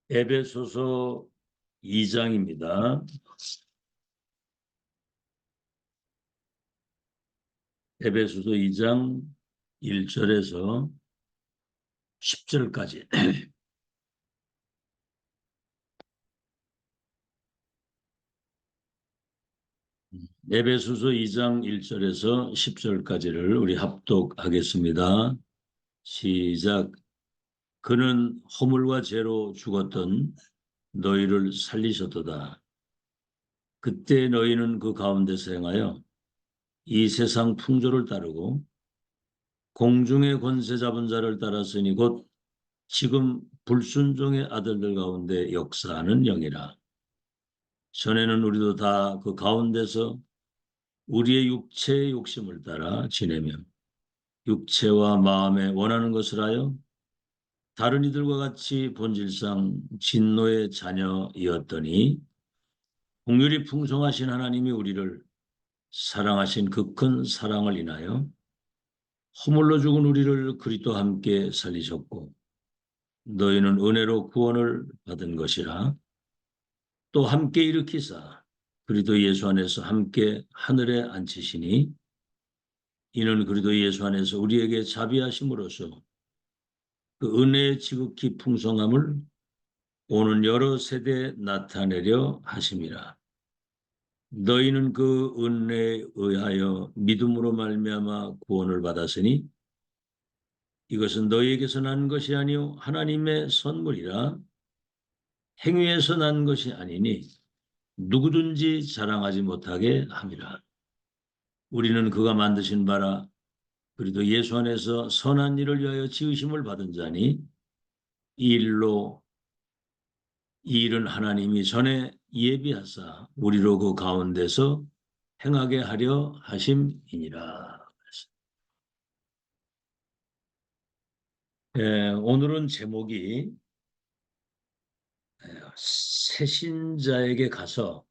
에베소서 2장입니다. 에베소서 2장 1절에서 10절까지. 에베소서 2장 1절에서 10절까지를 우리 합독하겠습니다. 시작. 그는 허물과 죄로 죽었던 너희를 살리셨도다. 그때 너희는 그 가운데서 행하여 이 세상 풍조를 따르고 공중의 권세 잡은 자를 따랐으니 곧 지금 불순종의 아들들 가운데 역사하는 영이라. 전에는 우리도 다 그 가운데서 우리의 육체의 욕심을 따라 지내며 육체와 마음에 원하는 것을 하여 다른 이들과 같이 본질상 진노의 자녀이었더니 긍휼이 풍성하신 하나님이 우리를 사랑하신 그 큰 사랑을 인하여 허물로 죽은 우리를 그리스도와 함께 살리셨고 너희는 은혜로 구원을 받은 것이라. 또 함께 일으키사 그리스도 예수 안에서 함께 하늘에 앉히시니 이는 그리스도 예수 안에서 우리에게 자비하심으로써 그 은혜의 지극히 풍성함을 오는 여러 세대에 나타내려 하심이라. 너희는 그 은혜에 의하여 믿음으로 말미암아 구원을 받았으니 이것은 너희에게서 난 것이 아니요 하나님의 선물이라. 행위에서 난 것이 아니니 누구든지 자랑하지 못하게 함이라. 우리는 그가 만드신 바라 그리스도 예수 안에서 선한 일을 위하여 지으심을 받은 자니 이 일은 하나님이 전에 예비하사 우리로 그 가운데서 행하게 하려 하심이니라. 오늘은 제목이 새신자에게 가서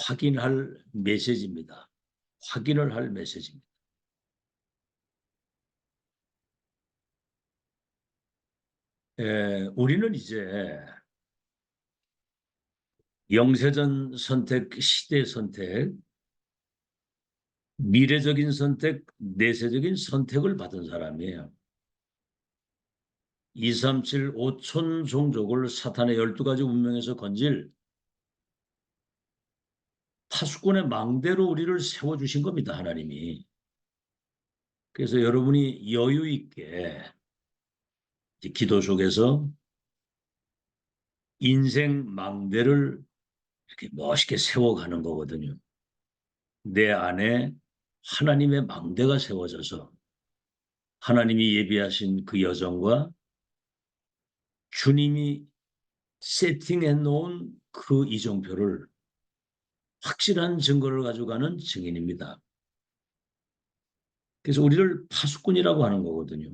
확인할 메시지입니다. 확인을 할 메시지입니다. 우리는 이제 영세전 선택, 시대 선택, 미래적인 선택, 내세적인 선택을 받은 사람이에요. 237 5천 종족을 사탄의 12가지 운명에서 건질 파수꾼의 망대로 우리를 세워주신 겁니다, 하나님이. 그래서 여러분이 여유 있게 기도 속에서 인생 망대를 이렇게 멋있게 세워가는 거거든요. 내 안에 하나님의 망대가 세워져서 하나님이 예비하신 그 여정과 주님이 세팅해 놓은 그 이정표를 확실한 증거를 가져가는 증인입니다. 그래서 우리를 파수꾼이라고 하는 거거든요.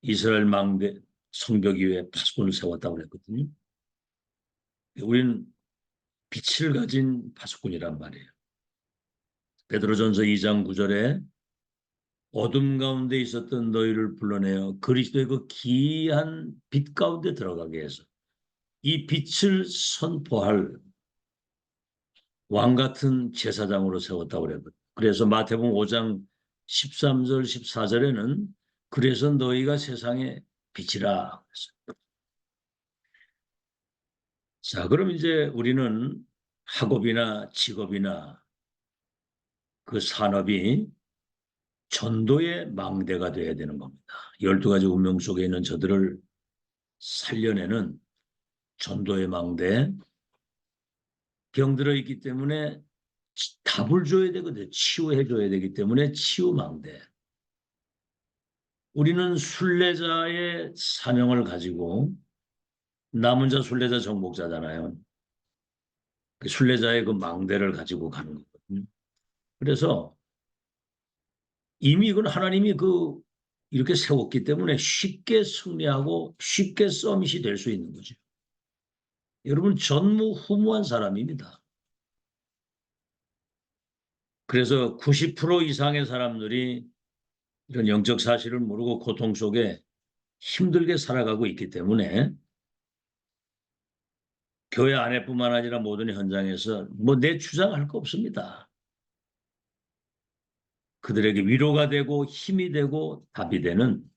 이스라엘 망대 성벽 위에 파수꾼을 세웠다고 그랬거든요. 우리는 빛을 가진 파수꾼이란 말이에요. 베드로전서 2장 9절에 어둠 가운데 있었던 너희를 불러내어 그리스도의 그 기이한 빛 가운데 들어가게 해서 이 빛을 선포할 왕 같은 제사장으로 세웠다고 그랬거든요. 그래서 마태복음 5장 13절 14절에는 그래서 너희가 세상의 빛이라. 자, 그럼 이제 우리는 학업이나 직업이나 그 산업이 전도의 망대가 되어야 되는 겁니다. 12가지 운명 속에 있는 저들을 살려내는 전도의 망대. 병들어 있기 때문에 답을 줘야 되거든요. 치유해 줘야 되기 때문에 치유망대. 우리는 순례자의 사명을 가지고 남은 자 순례자 정복자잖아요. 그 순례자의 그 망대를 가지고 가는 거거든요. 그래서 이미 이건 하나님이 이렇게 세웠기 때문에 쉽게 승리하고 쉽게 서밋이 될 수 있는 거죠. 여러분 전무후무한 사람입니다. 그래서 90% 이상의 사람들이 이런 영적 사실을 모르고 고통 속에 힘들게 살아가고 있기 때문에 교회 안에뿐만 아니라 모든 현장에서 뭐 내 주장할 거 없습니다. 그들에게 위로가 되고 힘이 되고 답이 되는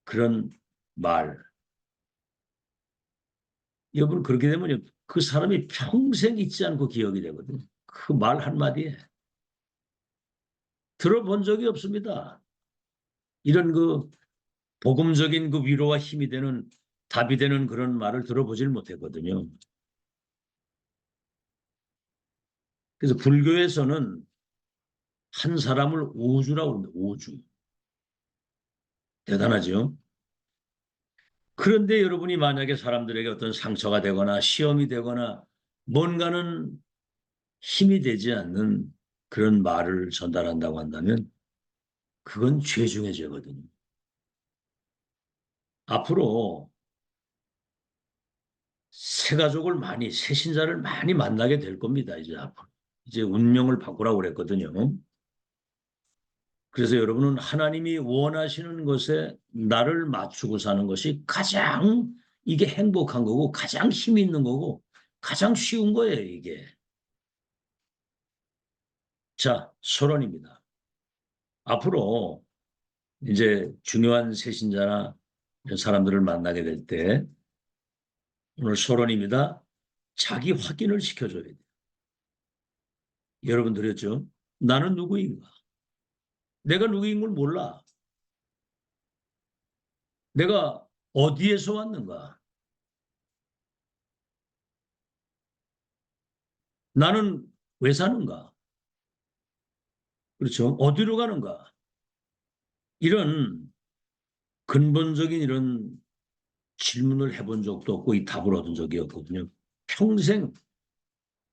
그런 말. 여러분 그렇게 되면 그 사람이 평생 잊지 않고 기억이 되거든요. 그 말 한마디에. 들어본 적이 없습니다. 이런 그 복음적인 그 위로와 힘이 되는 답이 되는 그런 말을 들어보질 못했거든요. 그래서 불교에서는 한 사람을 오주라고 합니다. 오주. 대단하죠? 그런데 여러분이 만약에 사람들에게 어떤 상처가 되거나 시험이 되거나 뭔가는 힘이 되지 않는 그런 말을 전달한다고 한다면 그건 죄 중에 죄거든요. 앞으로 새 가족을 많이, 새 신자를 많이 만나게 될 겁니다. 이제 앞으로. 이제 운명을 바꾸라고 그랬거든요. 그래서 여러분은 하나님이 원하시는 것에 나를 맞추고 사는 것이 가장 이게 행복한 거고 가장 힘이 있는 거고 가장 쉬운 거예요, 이게. 자, 서론입니다. 앞으로 이제 중요한 새신자나 이런 사람들을 만나게 될 때 오늘 서론입니다. 자기 확인을 시켜줘야 돼요. 여러분 들었죠? 나는 누구인가? 내가 누구인 걸 몰라. 내가 어디에서 왔는가? 나는 왜 사는가? 그렇죠? 어디로 가는가? 이런 근본적인 이런 질문을 해본 적도 없고 이 답을 얻은 적이 없거든요. 평생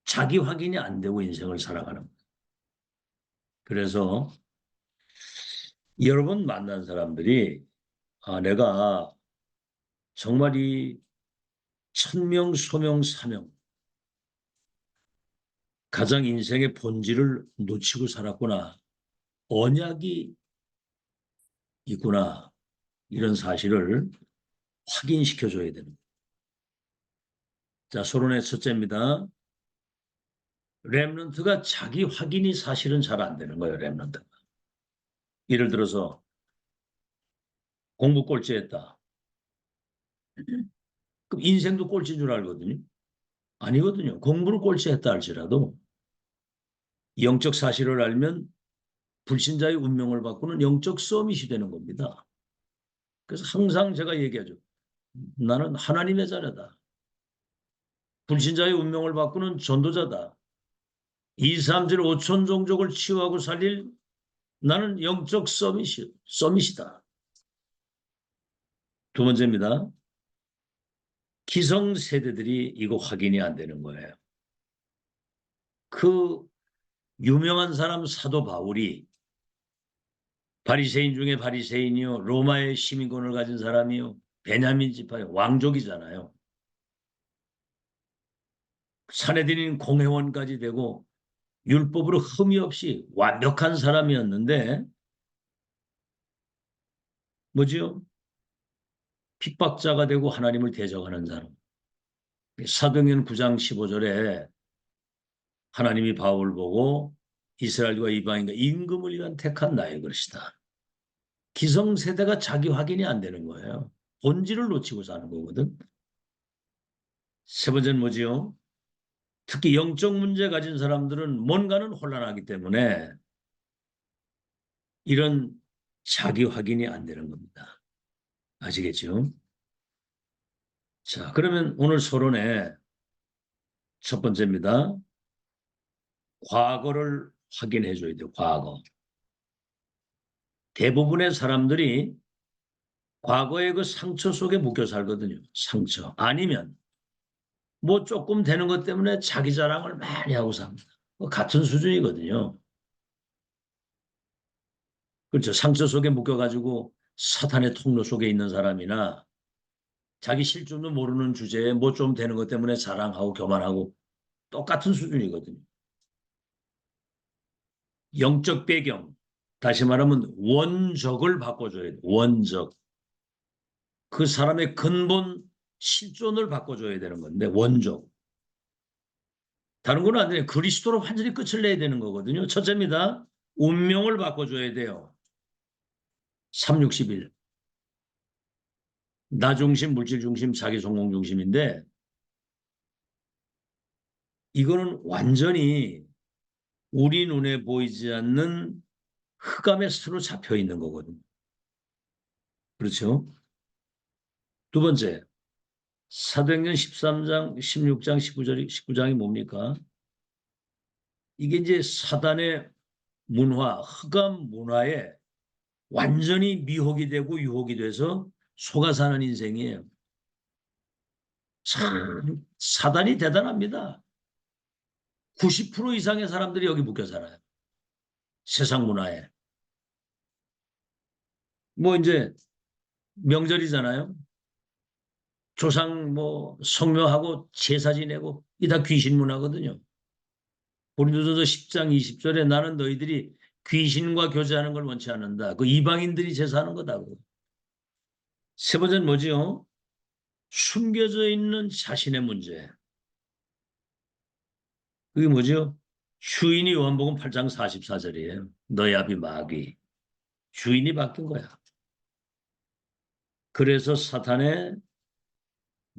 자기 확인이 안 되고 인생을 살아가는 거예요. 그래서 여러 번 만난 사람들이 내가 정말 이 천명, 소명, 사명 가장 인생의 본질을 놓치고 살았구나. 언약이 있구나. 이런 사실을 확인시켜줘야 됩니다. 자, 서론의 첫째입니다. 렘넌트가 자기 확인이 사실은 잘 안 되는 거예요. 렘넌트가. 예를 들어서 공부 꼴찌했다. 그럼 인생도 꼴찌인 줄 알거든요. 아니거든요. 공부를 꼴찌했다 할지라도 영적 사실을 알면 불신자의 운명을 바꾸는 영적 서밋이 되는 겁니다. 그래서 항상 제가 얘기하죠. 나는 하나님의 자녀다. 불신자의 운명을 바꾸는 전도자다. 2, 3질 5천 종족을 치유하고 살릴 나는 영적 서밋이다. 두 번째입니다. 기성세대들이 이거 확인이 안 되는 거예요. 그 유명한 사람 사도 바울이 바리새인 중에 바리새인이요. 로마의 시민권을 가진 사람이요. 베냐민 지파의 왕족이잖아요. 사내들인 공회원까지 되고 율법으로 흠이 없이 완벽한 사람이었는데 뭐지요? 핍박자가 되고 하나님을 대적하는 사람. 사도행전 9장 15절에 하나님이 바울을 보고 이스라엘과 이방인과 임금을 위한 택한 나의 것이다. 기성세대가 자기 확인이 안 되는 거예요. 본질을 놓치고 사는 거거든. 세 번째는 뭐지요? 특히 영적 문제 가진 사람들은 뭔가는 혼란하기 때문에 이런 자기 확인이 안 되는 겁니다. 아시겠죠? 자, 그러면 오늘 서론의 첫 번째입니다. 과거를 확인해 줘야 돼요. 과거. 대부분의 사람들이 과거의 그 상처 속에 묶여 살거든요. 상처. 아니면 뭐 조금 되는 것 때문에 자기 자랑을 많이 하고 삽니다. 같은 수준이거든요. 그렇죠. 상처 속에 묶여가지고 사탄의 통로 속에 있는 사람이나 자기 실존도 모르는 주제에 뭐 좀 되는 것 때문에 자랑하고 교만하고 똑같은 수준이거든요. 영적 배경, 다시 말하면 원적을 바꿔줘야 돼요. 원적. 그 사람의 근본 실존을 바꿔줘야 되는 건데 원조. 다른 건 안 돼요. 그리스도로 완전히 끝을 내야 되는 거거든요. 첫째입니다. 운명을 바꿔줘야 돼요. 361. 나 중심, 물질 중심, 자기 성공 중심인데 이거는 완전히 우리 눈에 보이지 않는 흑암의 수로 잡혀 있는 거거든요. 그렇죠? 두 번째, 사도행전 13장, 16장, 19장이 뭡니까? 이게 이제 사단의 문화, 흑암 문화에 완전히 미혹이 되고 유혹이 돼서 속아 사는 인생이에요. 참, 사단이 대단합니다. 90% 이상의 사람들이 여기 묶여 살아요. 세상 문화에. 뭐 이제 명절이잖아요. 조상 뭐 성묘하고 제사 지내고 이 다 귀신 문화거든요. 고린도전서 10장 20절에 나는 너희들이 귀신과 교제하는 걸 원치 않는다. 그 이방인들이 제사하는 거다고. 세 번째는 뭐지요? 숨겨져 있는 자신의 문제. 그게 뭐죠? 주인이 요한복음 8장 44절이에요. 너희 아비 마귀. 주인이 바뀐 거야. 그래서 사탄의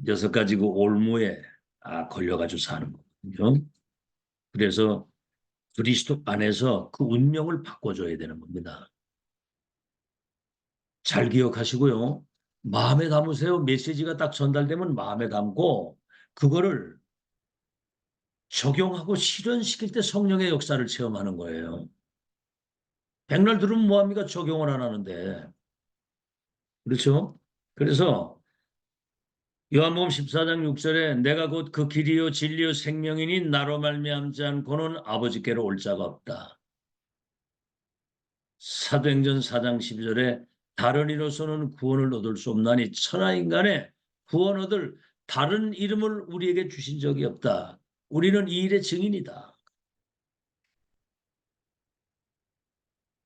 6가지 그 올무에 걸려가지고 사는 거거든요. 그래서 그리스도 안에서 그 운명을 바꿔줘야 되는 겁니다. 잘 기억하시고요. 마음에 담으세요. 메시지가 딱 전달되면 마음에 담고 그거를 적용하고 실현시킬 때 성령의 역사를 체험하는 거예요. 백날 들으면 뭐합니까? 적용을 안 하는데. 그렇죠? 그래서 요한복음 14장 6절에 내가 곧 그 길이요 진리요 생명이니 나로 말미암지 않고는 아버지께로 올 자가 없다. 사도행전 4장 12절에 다른 이로서는 구원을 얻을 수 없나니 천하인간의 구원 얻을 다른 이름을 우리에게 주신 적이 없다. 우리는 이 일의 증인이다.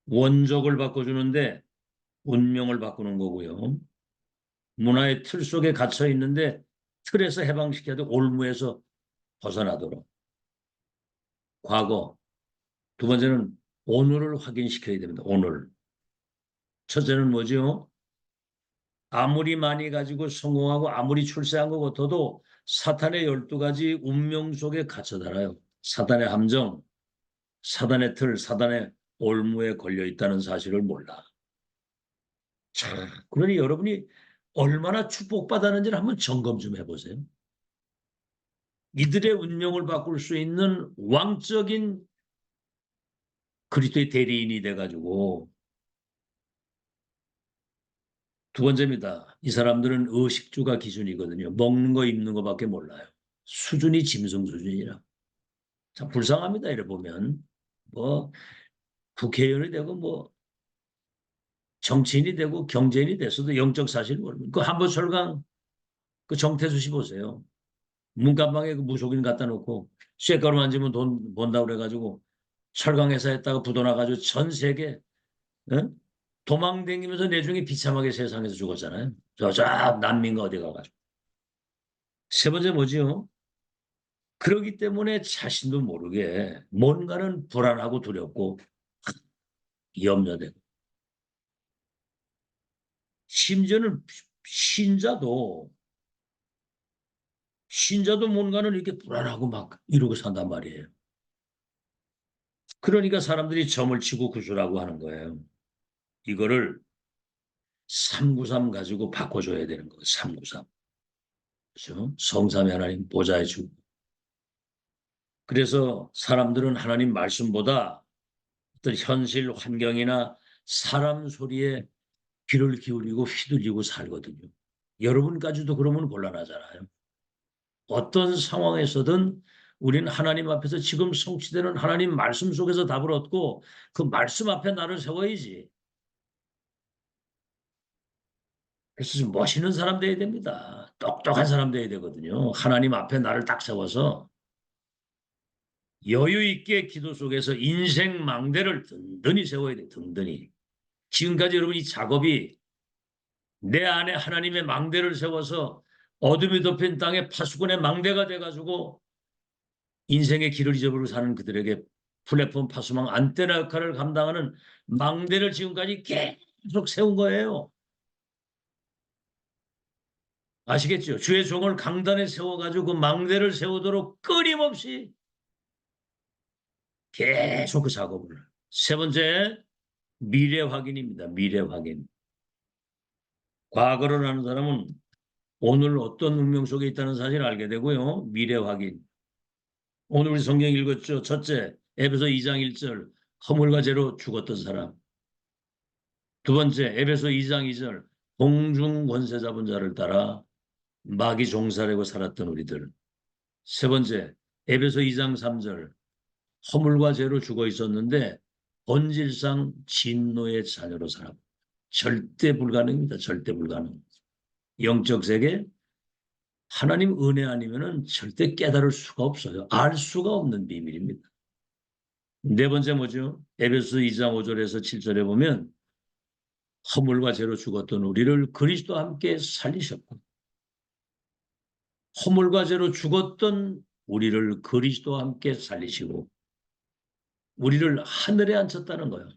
원적을 바꿔주는데 운명을 바꾸는 거고요. 문화의 틀 속에 갇혀 있는데 틀에서 해방시켜야 돼. 올무에서 벗어나도록. 과거. 두 번째는 오늘을 확인시켜야 됩니다. 오늘. 첫째는 뭐죠? 아무리 많이 가지고 성공하고 아무리 출세한 것 같아도 사탄의 12가지 운명 속에 갇혀 살아요. 사탄의 함정, 사단의 틀, 사단의 올무에 걸려 있다는 사실을 몰라. 자, 그러니 여러분이 얼마나 축복받았는지를 한번 점검 좀 해보세요. 이들의 운명을 바꿀 수 있는 왕적인 그리스도의 대리인이 돼가지고 두 번째입니다. 이 사람들은 의식주가 기준이거든요. 먹는 거 입는 거밖에 몰라요. 수준이 짐승 수준이라. 참 불쌍합니다. 이래 보면 뭐 국회의원이 되고 뭐 정치인이 되고 경제인이 됐어도 영적 사실을 모르면 그 한보철강 그 정태수 씨 보세요. 문간방에 그 무속인 갖다 놓고 쇳가루 만지면 돈 번다고 그래가지고 철강회사에다가 부도나가지고 전 세계 응? 도망다니면서 내중에 비참하게 세상에서 죽었잖아요. 저 난민가 어디 가가지고. 세 번째 뭐지요? 그러기 때문에 자신도 모르게 뭔가는 불안하고 두렵고 염려되고 심지어는 신자도 뭔가는 이렇게 불안하고 막 이러고 산단 말이에요. 그러니까 사람들이 점을 치고 구슬하고 하는 거예요. 이거를 393 가지고 바꿔줘야 되는 거예요. 393. 그렇죠? 성삼위 하나님 보좌해 주고. 그래서 사람들은 하나님 말씀보다 어떤 현실 환경이나 사람 소리에 귀를 기울이고 휘둘리고 살거든요. 여러분까지도 그러면 곤란하잖아요. 어떤 상황에서든 우리는 하나님 앞에서 지금 성취되는 하나님 말씀 속에서 답을 얻고 그 말씀 앞에 나를 세워야지. 그래서 좀 멋있는 사람 돼야 됩니다. 똑똑한 사람 돼야 되거든요. 하나님 앞에 나를 딱 세워서 여유 있게 기도 속에서 인생 망대를 든든히 세워야 돼. 든든히. 지금까지 여러분 이 작업이 내 안에 하나님의 망대를 세워서 어둠이 덮인 땅에 파수꾼의 망대가 돼가지고 인생의 길을 잊어버리고 사는 그들에게 플랫폼 파수망 안테나 역할을 감당하는 망대를 지금까지 계속 세운 거예요. 아시겠죠? 주의 종을 강단에 세워가지고 그 망대를 세우도록 끊임없이 계속 그 작업을. 세 번째, 미래 확인입니다. 미래 확인. 과거를 아는 사람은 오늘 어떤 운명 속에 있다는 사실을 알게 되고요. 미래 확인. 오늘 우리 성경 읽었죠. 첫째, 에베소 2장 1절, 허물과 죄로 죽었던 사람. 두 번째, 에베소 2장 2절, 공중 권세 잡은 자를 따라 마귀 종살이고 살았던 우리들. 세 번째, 에베소 2장 3절, 허물과 죄로 죽어 있었는데 본질상 진노의 자녀로 살아. 절대 불가능입니다. 절대 불가능. 영적 세계, 하나님 은혜 아니면은 절대 깨달을 수가 없어요. 알 수가 없는 비밀입니다. 네 번째 뭐죠? 에베소 2장 5절에서 7절에 보면 허물과 죄로 죽었던 우리를 그리스도와 함께 살리셨고, 허물과 죄로 죽었던 우리를 그리스도와 함께 살리시고 우리를 하늘에 앉혔다는 거예요.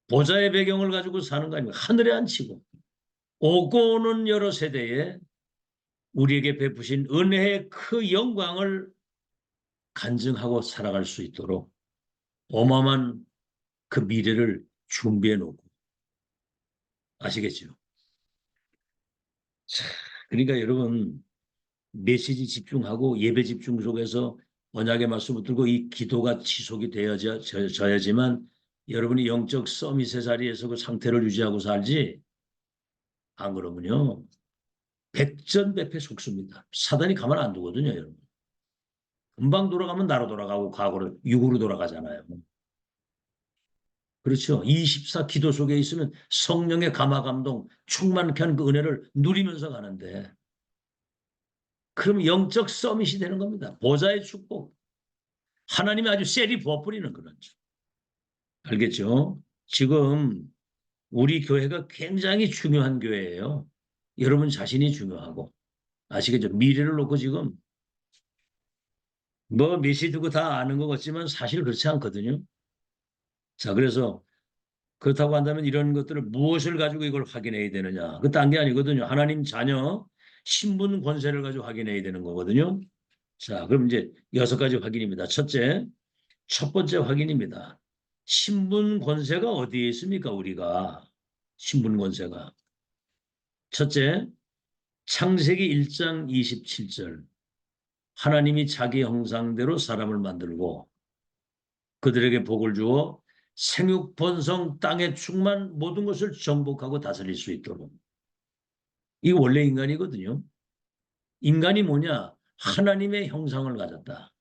보좌의 배경을 가지고 사는 거 아니고 하늘에 앉히고 오고 오는 여러 세대에 우리에게 베푸신 은혜의 그 영광을 간증하고 살아갈 수 있도록 어마어마한 그 미래를 준비해 놓고. 아시겠죠? 그러니까 여러분, 메시지 집중하고 예배 집중 속에서 언약의 말씀을 들고 이 기도가 지속이 되어져야지만 여러분이 영적 서밋의 자리에서 그 상태를 유지하고 살지, 안 그러면요 백전백패 속습니다. 사단이 가만 안 두거든요. 여러분, 금방 돌아가면 나로 돌아가고 과거로 육으로 돌아가잖아요. 그렇죠. 24 기도 속에 있으면 성령의 감화 감동 충만케 한 그 은혜를 누리면서 가는데, 그럼 영적 서밋이 되는 겁니다. 보좌의 축복. 하나님이 아주 셀이 부어버리는 그런 줄. 알겠죠? 지금 우리 교회가 굉장히 중요한 교회예요. 여러분 자신이 중요하고. 아시겠죠? 미래를 놓고 지금 뭐 메시 두고 다 아는 것 같지만 사실 그렇지 않거든요. 자, 그래서 그렇다고 한다면 이런 것들을 무엇을 가지고 이걸 확인해야 되느냐. 그 딴 게 아니거든요. 하나님 자녀 신분 권세를 가지고 확인해야 되는 거거든요. 자, 그럼 이제 6가지 확인입니다. 첫째, 첫 번째 확인입니다. 신분 권세가 어디에 있습니까? 우리가 신분 권세가. 첫째, 창세기 1장 27절. 하나님이 자기 형상대로 사람을 만들고 그들에게 복을 주어 생육 번성 땅의 충만 모든 것을 정복하고 다스릴 수 있도록. 이게 원래 인간이거든요. 인간이 뭐냐? 하나님의 형상을 가졌다.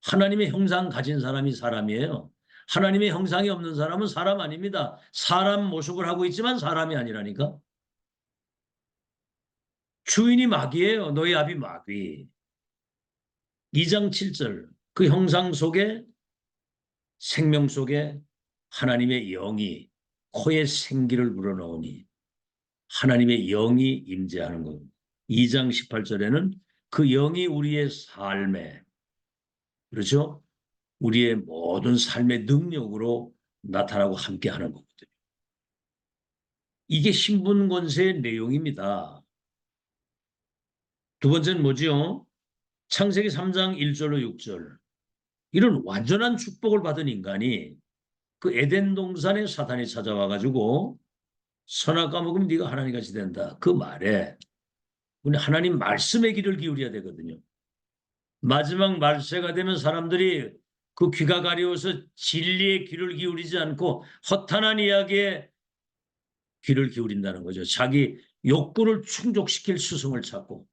하나님의 형상 가진 사람이 사람이에요. 하나님의 형상이 없는 사람은 사람 아닙니다. 사람 모습을 하고 있지만 사람이 아니라니까. 주인이 마귀예요. 너희 아비 마귀. 2장 7절. 그 형상 속에, 생명 속에 하나님의 영이 코에 생기를 불어넣으니 하나님의 영이 임재하는 겁니다. 2장 18절에는 그 영이 우리의 삶에, 그렇죠? 우리의 모든 삶의 능력으로 나타나고 함께하는 거거든요. 이게 신분 권세의 내용입니다. 두 번째는 뭐지요? 창세기 3장 1절로 6절. 이런 완전한 축복을 받은 인간이 그 에덴 동산에 사탄이 찾아와 가지고 선악과 먹으면 네가 하나님같이 된다. 그 말에 우리 하나님 말씀의 귀를 기울여야 되거든요. 마지막 말세가 되면 사람들이 그 귀가 가려워서 진리의 귀를 기울이지 않고 허탄한 이야기에 귀를 기울인다는 거죠. 자기 욕구를 충족시킬 스승을 찾고.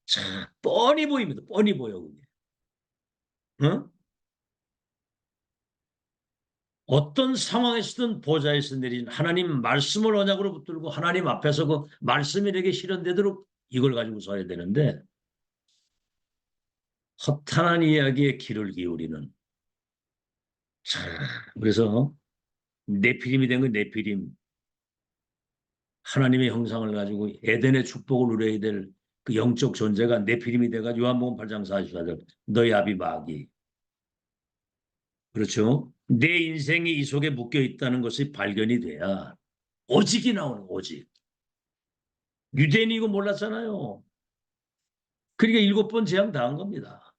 자, 뻔히 보입니다. 뻔히 보여. 그게. 어? 어떤 상황에서든 보좌에서 내린 하나님 말씀을 언약으로 붙들고 하나님 앞에서 그 말씀이 내게 실현되도록 이걸 가지고 서야 되는데, 허탄한 이야기에 귀를 기울이는. 자, 그래서 네피림이 된 건 네피림. 하나님의 형상을 가지고 에덴의 축복을 누려야 될 그 영적 존재가 네피림이 돼가지고 요한복음 8장 44절 너희 아비 마귀. 그렇죠? 내 인생이 이 속에 묶여 있다는 것이 발견이 돼야 오직이 나오는 오직. 유대인이 이거 몰랐잖아요. 그러니까 7번 재앙 당한 겁니다.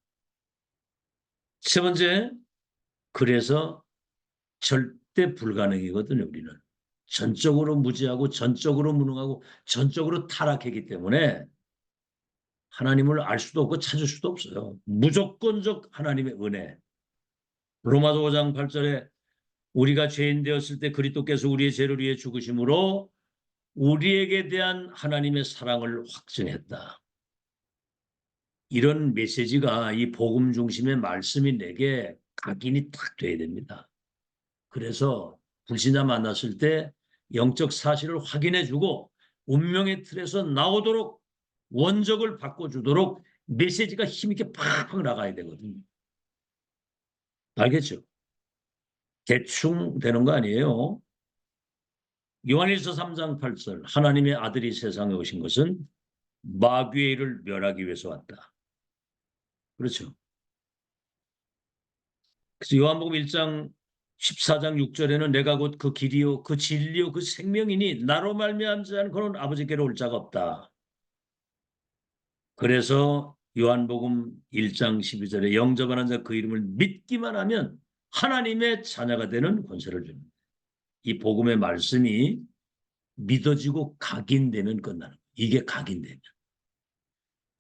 세 번째, 그래서 절대 불가능이거든요, 우리는. 전적으로 무지하고 전적으로 무능하고 전적으로 타락했기 때문에 하나님을 알 수도 없고 찾을 수도 없어요. 무조건적 하나님의 은혜. 로마서 5장 8절에 우리가 죄인 되었을 때 그리스도께서 우리의 죄를 위해 죽으심으로 우리에게 대한 하나님의 사랑을 확증했다. 이런 메시지가 이 복음 중심의 말씀이 내게 각인이 딱 돼야 됩니다. 그래서 불신자 만났을 때 영적 사실을 확인해주고 운명의 틀에서 나오도록 원적을 바꿔주도록 메시지가 힘있게 팍팍 나가야 되거든요. 알겠죠? 대충 되는 거 아니에요. 요한일서 3장 8절 하나님의 아들이 세상에 오신 것은 마귀의 일을 멸하기 위해서 왔다. 그렇죠. 그래서 요한복음 1장 14장 6절에는 내가 곧 그 길이요 그 진리요 그 생명이니 나로 말미암지 않고는 아버지께로 올 자가 없다. 그래서 요한복음 1장 12절에 영접하는 자 그 이름을 믿기만 하면 하나님의 자녀가 되는 권세를 줍니다. 이 복음의 말씀이 믿어지고 각인되면 끝나는 거예요. 이게 각인되면.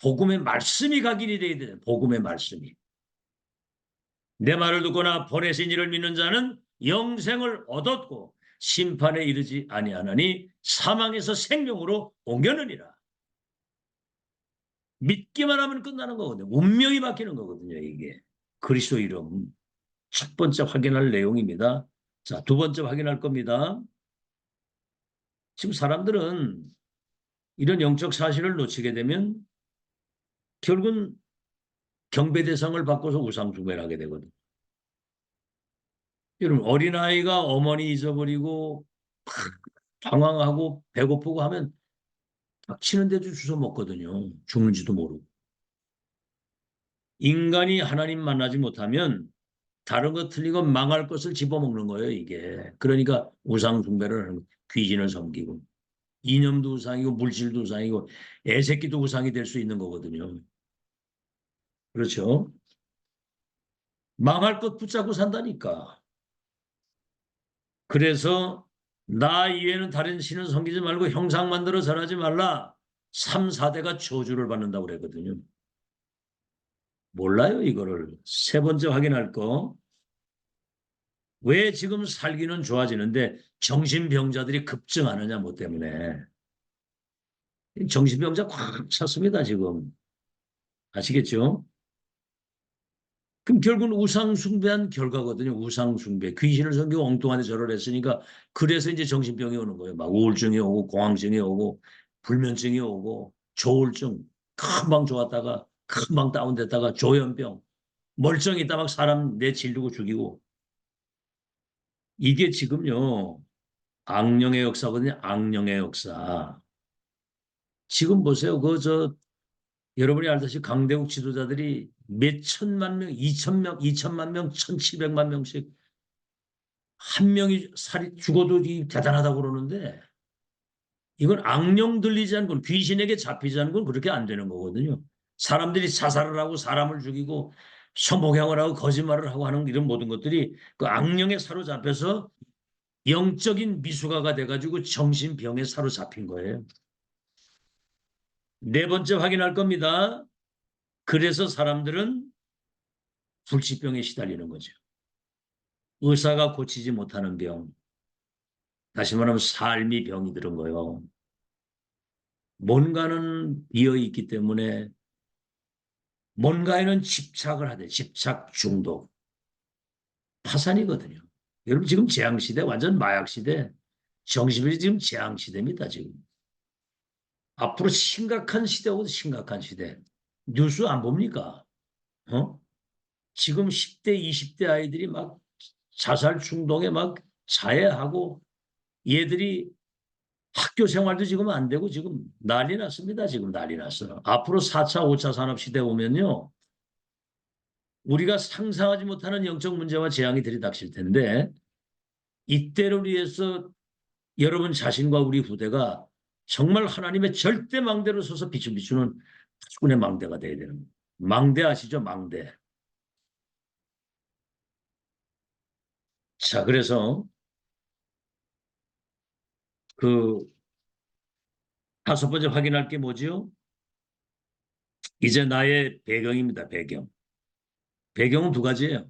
복음의 말씀이 각인이 돼야 돼요. 복음의 말씀이. 내 말을 듣거나 보내신 이를 믿는 자는 영생을 얻었고 심판에 이르지 아니하나니 사망에서 생명으로 옮겨느니라. 믿기만 하면 끝나는 거거든요. 운명이 바뀌는 거거든요. 이게. 그리스도 이름. 첫 번째 확인할 내용입니다. 자, 두 번째 확인할 겁니다. 지금 사람들은 이런 영적 사실을 놓치게 되면 결국은 경배 대상을 바꿔서 우상숭배를 하게 되거든요. 여러분 어린아이가 어머니 잊어버리고 방황하고 배고프고 하면 닥치는 데도 주워 먹거든요. 죽는지도 모르고. 인간이 하나님 만나지 못하면 다른 것 틀리고 망할 것을 집어먹는 거예요, 이게. 그러니까 우상 숭배를 하는 거예요. 귀신을 섬기고. 이념도 우상이고 물질도 우상이고 애새끼도 우상이 될 수 있는 거거든요. 그렇죠? 망할 것 붙잡고 산다니까. 그래서 나 이외에는 다른 신을 섬기지 말고 형상 만들어 절하지 말라. 3, 4대가 저주를 받는다고 그랬거든요. 몰라요, 이거를. 세 번째 확인할 거. 왜 지금 살기는 좋아지는데 정신병자들이 급증하느냐, 뭐 때문에. 정신병자 꽉 찼습니다, 지금. 아시겠죠? 그럼 결국은 우상숭배한 결과거든요. 우상숭배. 귀신을 섬기고 엉뚱한 데 절을 했으니까 그래서 이제 정신병이 오는 거예요. 막 우울증이 오고 공황증이 오고 불면증이 오고 조울증. 금방 좋았다가 금방 다운됐다가 조현병. 멀쩡히 있다 막 사람 내치려고 죽이고. 이게 지금요. 악령의 역사거든요. 악령의 역사. 지금 보세요. 여러분이 알다시피 강대국 지도자들이 몇 천만 명, 2천 명, 2천만 명, 1,700만 명씩 한 명이 살이 죽어도 대단하다고 그러는데 이건 악령 들리지 않은 건 귀신에게 잡히지 않은 건 그렇게 안 되는 거거든요. 사람들이 자살을 하고 사람을 죽이고 성폭행을 하고 거짓말을 하고 하는 이런 모든 것들이 그 악령에 사로잡혀서 영적인 미숙아가 돼가지고 정신병에 사로잡힌 거예요. 네 번째 확인할 겁니다. 그래서 사람들은 불치병에 시달리는 거죠. 의사가 고치지 못하는 병. 다시 말하면 삶이 병이 들은 거예요. 뭔가는 비어있기 때문에 뭔가에는 집착을 하대. 집착 중독. 파산이거든요. 여러분 지금 재앙시대 완전 마약시대. 정신이 지금 재앙시대입니다. 지금. 앞으로 심각한 시대고 심각한 시대. 뉴스 안 봅니까? 어? 지금 10대, 20대 아이들이 막 자살 충동에 막 자해하고 얘들이 학교 생활도 지금 안 되고 지금 난리 났습니다. 지금 난리 났어요. 앞으로 4차, 5차 산업시대 오면요. 우리가 상상하지 못하는 영적 문제와 재앙이 들이닥칠 텐데 이때를 위해서 여러분 자신과 우리 후대가 정말 하나님의 절대 망대로 서서 빛을 비추는 pas군의 망대가 되어야 되는 거예요. 망대 아시죠? 망대. 자, 그래서 그 다섯 번째 확인할 게 뭐지요? 이제 나의 배경입니다. 배경. 배경은 두 가지예요.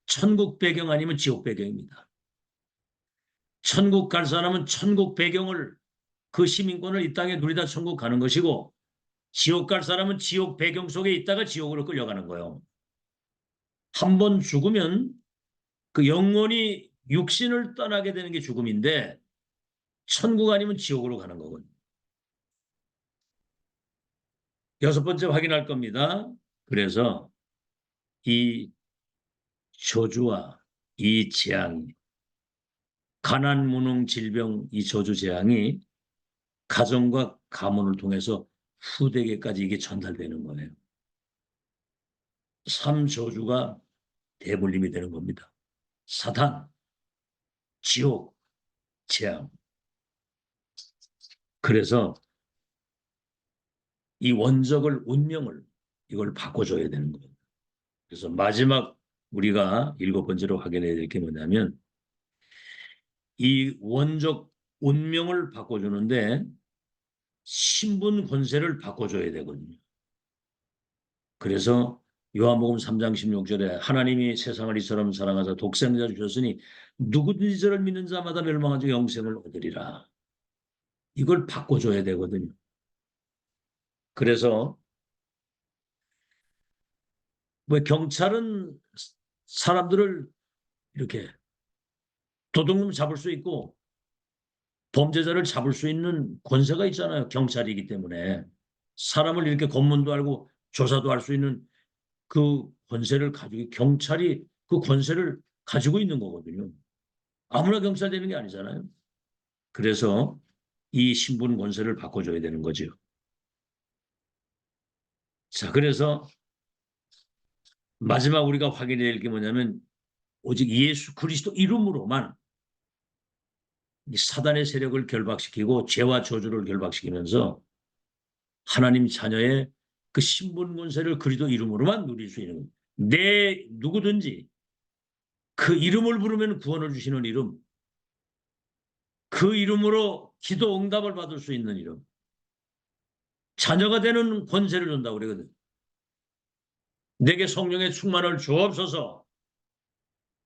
천국 배경 아니면 지옥 배경입니다. 천국 갈 사람은 천국 배경을 그 시민권을 이 땅에 누리다 천국 가는 것이고 지옥 갈 사람은 지옥 배경 속에 있다가 지옥으로 끌려가는 거예요. 한 번 죽으면 그 영혼이 육신을 떠나게 되는 게 죽음인데 천국 아니면 지옥으로 가는 거거든요. 여섯 번째 확인할 겁니다. 그래서 이 저주와 이 재앙이 가난, 무능, 질병, 이 저주 재앙이 가정과 가문을 통해서 후대에게까지 이게 전달되는 거예요. 삼저주가 대물림이 되는 겁니다. 사탄, 지옥, 재앙. 그래서 이 원적을 운명을 이걸 바꿔줘야 되는 거예요. 그래서 마지막 우리가 일곱 번째로 확인해야 될 게 뭐냐면 이 원적 운명을 바꿔주는데 신분 권세를 바꿔줘야 되거든요. 그래서 요한복음 3장 16절에 하나님이 세상을 이처럼 사랑하사 독생자 주셨으니 누구든지 저를 믿는 자마다 멸망하지 영생을 얻으리라. 이걸 바꿔줘야 되거든요. 그래서 뭐 경찰은 사람들을 이렇게 도둑놈 잡을 수 있고 범죄자를 잡을 수 있는 권세가 있잖아요. 경찰이기 때문에 사람을 이렇게 검문도 하고 조사도 할 수 있는 그 권세를 가지고 경찰이 그 권세를 가지고 있는 거거든요. 아무나 경찰 되는 게 아니잖아요. 그래서 이 신분 권세를 바꿔줘야 되는 거죠. 자, 그래서 마지막 우리가 확인해야 할 게 뭐냐면 오직 예수 그리스도 이름으로만 사단의 세력을 결박시키고 죄와 저주를 결박시키면서 하나님 자녀의 그 신분 권세를 그리스도 이름으로만 누릴 수 있는 내 누구든지 그 이름을 부르면 구원을 주시는 이름, 그 이름으로 기도 응답을 받을 수 있는 이름, 자녀가 되는 권세를 준다고 그러거든. 내게 성령의 충만을 주옵소서.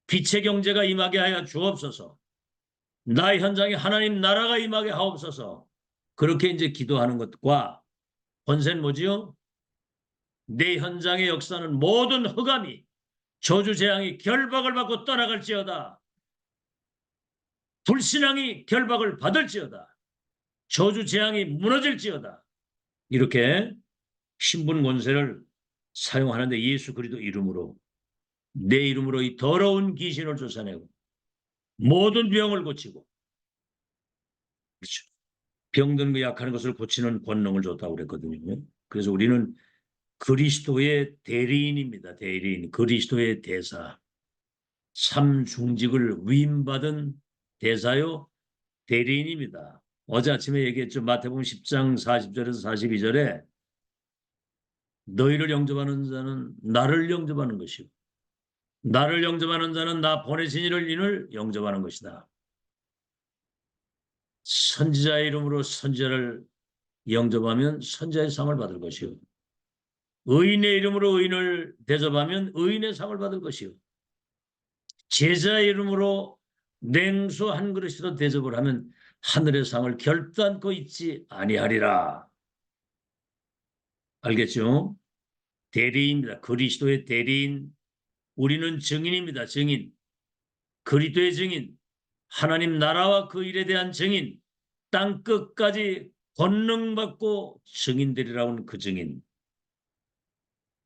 빛의 경제가 임하게 하여 주옵소서. 나의 현장에 하나님 나라가 임하게 하옵소서. 그렇게 이제 기도하는 것과 권세는 뭐지요? 내 현장의 역사는 모든 흑암이 저주 재앙이 결박을 받고 떠나갈지어다. 불신앙이 결박을 받을지어다. 저주 재앙이 무너질지어다. 이렇게 신분 권세를 사용하는데 예수 그리스도 이름으로 내 이름으로 이 더러운 귀신을 쫓아내고 모든 병을 고치고 그렇죠. 병든 거 약한 것을 고치는 권능을 줬다고 그랬거든요. 그래서 우리는 그리스도의 대리인입니다. 대리인, 그리스도의 대사. 삼중직을 위임받은 대사요 대리인입니다. 어제 아침에 얘기했죠. 마태복음 10장 40절에서 42절에 너희를 영접하는 자는 나를 영접하는 것이고 나를 영접하는 자는 나 보내신 이를 인을 영접하는 것이다. 선지자의 이름으로 선지자를 영접하면 선지자의 상을 받을 것이요. 의인의 이름으로 의인을 대접하면 의인의 상을 받을 것이요. 제자의 이름으로 냉수 한 그릇이라도 대접을 하면 하늘의 상을 결단코 잊지 아니하리라. 알겠죠? 대리인입니다. 그리스도의 대리인. 우리는 증인입니다. 증인. 그리스도의 증인. 하나님 나라와 그 일에 대한 증인. 땅 끝까지 권능받고 증인되리라고 하는 그 증인.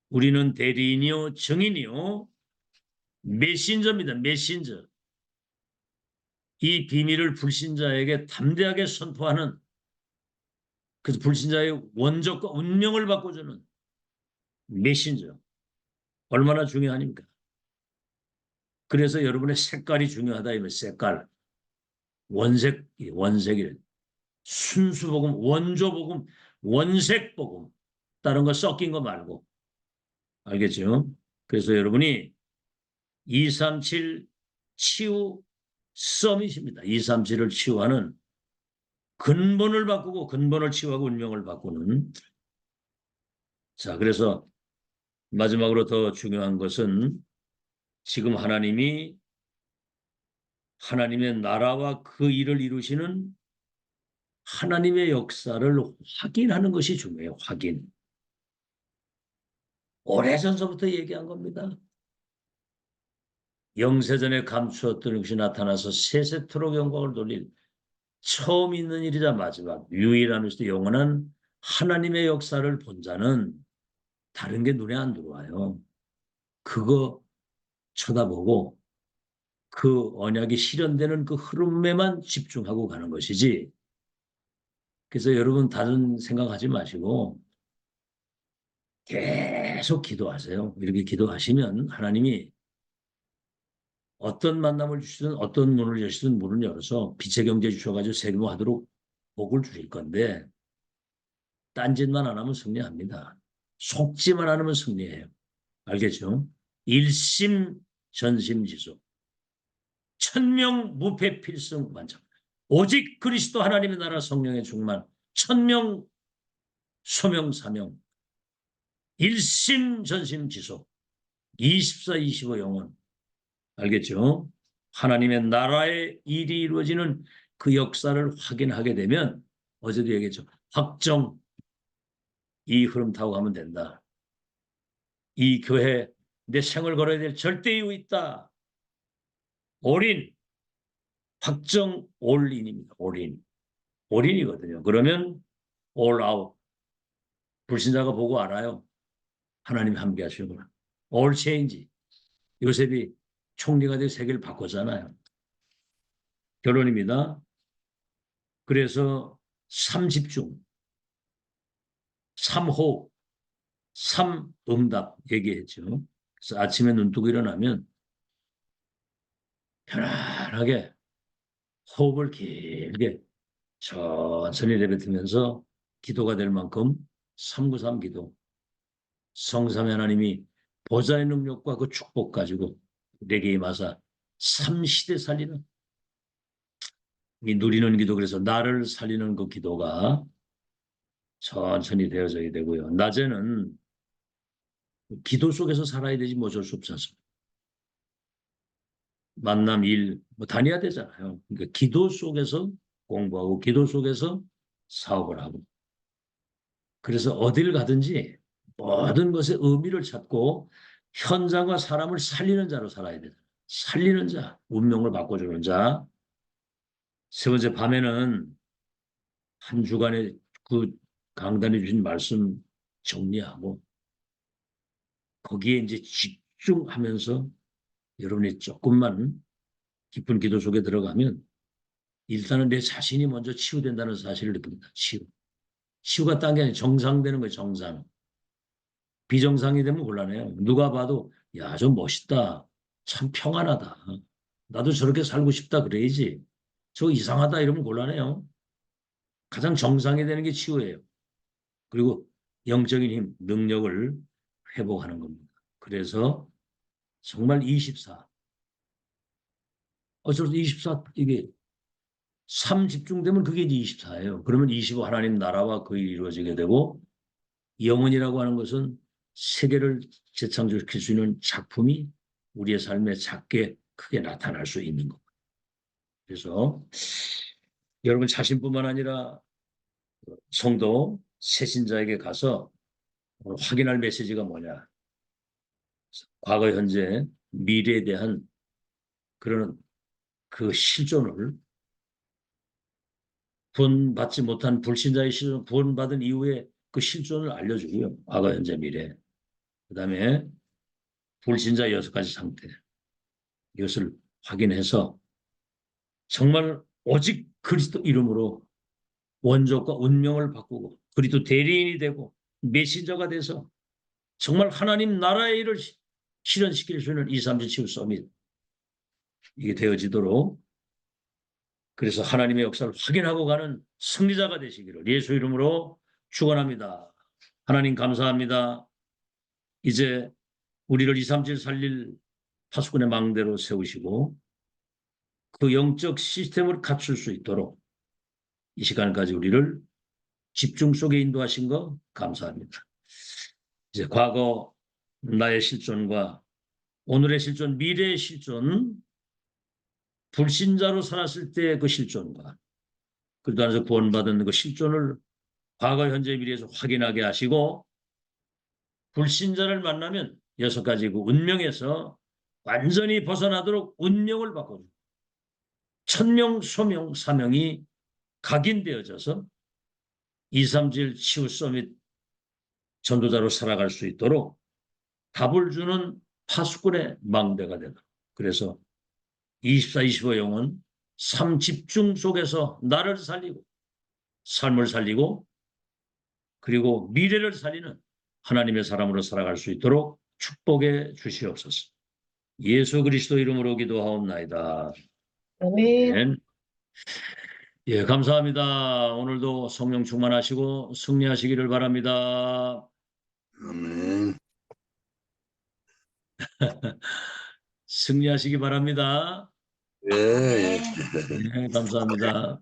우리는 대리인이요, 증인이요, 메신저입니다. 메신저. 이 비밀을 불신자에게 담대하게 선포하는, 그래서 불신자의 원적과 운명을 바꿔주는 메신저, 얼마나 중요하니까. 그래서 여러분의 색깔이 중요하다. 이면 색깔, 원색이래. 순수복음, 원조복음, 원색복음. 다른 거 섞인 거 말고. 알겠죠? 그래서 여러분이 237 치유 서밋입니다. 237을 치유하는, 근본을 바꾸고 근본을 치유하고 운명을 바꾸는. 자, 그래서 마지막으로 더 중요한 것은 지금 하나님의 나라와 그 일을 이루시는 하나님의 역사를 확인하는 것이 중요해요. 확인. 오래전서부터 얘기한 겁니다. 영세전에 감추었던 것이 나타나서 세세토록 영광을 돌릴 처음 있는 일이자 마지막 유일한 것도 영원한 하나님의 역사를 본 자는 다른 게 눈에 안 들어와요. 그거 쳐다보고 그 언약이 실현되는 그 흐름에만 집중하고 가는 것이지. 그래서 여러분 다른 생각하지 마시고 계속 기도하세요. 이렇게 기도하시면 하나님이 어떤 만남을 주시든 어떤 문을 여시든 문을 열어서 빛의 경제 주셔가지고 세금화하도록 복을 주실 건데 딴짓만 안 하면 승리합니다. 속지만 안 하면 승리해요. 알겠죠? 일심전심지수 천명 무패 필승 완성. 오직 그리스도 하나님의 나라 성령의 충만 천명 소명 사명 일심전심지수 24, 25 영원. 알겠죠? 하나님의 나라의 일이 이루어지는 그 역사를 확인하게 되면 어제도 얘기했죠. 확정, 이 흐름 타고 가면 된다. 이 교회 내 생을 걸어야 될 절대 이유 있다. 올인, 확정 올인입니다. 올인. 올인이거든요. 그러면 올 아웃. 불신자가 보고 알아요. 하나님이 함께 하시는구나. 올 체인지. 요셉이 총리가 돼 세계를 바꿨잖아요. 결론입니다. 그래서 3집중, 3호흡, 3응답 얘기했죠. 그래서 아침에 눈 뜨고 일어나면 편안하게 호흡을 길게 천천히 내뱉으면서 기도가 될 만큼 393 기도. 성삼위 하나님이 보좌의 능력과 그 축복 가지고 내게 임하사 3시대 살리는 이 누리는 기도, 그래서 나를 살리는 그 기도가 천천히 되어져야 되고요. 낮에는 기도 속에서 살아야 되지 뭐 어쩔 수 없지 않습니까? 만남, 일, 뭐 다녀야 되잖아요. 그러니까 기도 속에서 공부하고 기도 속에서 사업을 하고. 그래서 어딜 가든지 모든 것에 의미를 찾고 현장과 사람을 살리는 자로 살아야 되잖아요. 살리는 자, 운명을 바꿔주는 자. 세 번째, 밤에는 한 주간의 그 강단해 주신 말씀 정리하고 거기에 이제 집중하면서 여러분이 조금만 깊은 기도 속에 들어가면 일단은 내 자신이 먼저 치유된다는 사실을 느낍니다. 치유. 치유가 딴 게 아니라 정상되는 거예요. 정상. 비정상이 되면 곤란해요. 누가 봐도 야, 좀 멋있다. 참 평안하다. 나도 저렇게 살고 싶다 그래야지. 저 이상하다 이러면 곤란해요. 가장 정상이 되는 게 치유예요. 그리고 영적인 힘, 능력을 회복하는 겁니다. 그래서 정말 24. 어쩔 수 24, 이게 3 집중되면 그게 이제 24예요. 그러면 25 하나님 나라와 그 일이 이루어지게 되고 영혼이라고 하는 것은 세계를 재창조시킬 수 있는 작품이 우리의 삶에 작게 크게 나타날 수 있는 겁니다. 그래서 여러분 자신뿐만 아니라 성도 새신자에게 가서 확인할 메시지가 뭐냐. 과거, 현재, 미래에 대한 그런 그 실존을 구원받지 못한 불신자의 실존, 구원받은 이후에 그 실존을 알려주고요. 과거, 현재, 미래. 그다음에 불신자 6가지 상태. 이것을 확인해서 정말 오직 그리스도 이름으로 원조과 운명을 바꾸고 그리스도 대리인이 되고 메신저가 돼서 정말 하나님 나라의 일을 실현시킬 수 있는 237 치유 서밋 이게 되어지도록 그래서 하나님의 역사를 확인하고 가는 승리자가 되시기를 예수 이름으로 축원합니다. 하나님 감사합니다. 이제 우리를 237 살릴 파수꾼의 망대로 세우시고 그 영적 시스템을 갖출 수 있도록 이 시간까지 우리를 집중 속에 인도하신 거 감사합니다. 이제 과거 나의 실존과 오늘의 실존, 미래의 실존, 불신자로 살았을 때의 그 실존과 그리스도 안에서 구원받은 그 실존을 과거, 현재, 미래에서 확인하게 하시고 불신자를 만나면 6가지 그 운명에서 완전히 벗어나도록 운명을 바꿔주고 천명, 소명, 사명이 각인되어져서 237 치유 서밋 전도자로 살아갈 수 있도록 답을 주는 파수꾼의 망대가 되도록 그래서 24, 25 영은 삶 집중 속에서 나를 살리고 삶을 살리고 그리고 미래를 살리는 하나님의 사람으로 살아갈 수 있도록 축복해 주시옵소서. 예수 그리스도 이름으로 기도하옵나이다. 아멘. 아멘. 예, 감사합니다. 오늘도 성령 충만하시고 승리하시기를 바랍니다. 아멘. 승리하시기 바랍니다. 예, 예. 네, 감사합니다.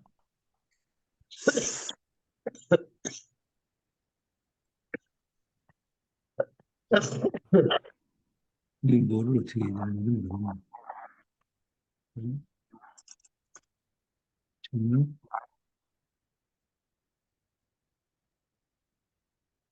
이 뭐를 어떻게 해야 되는지 모르겠네. 정말?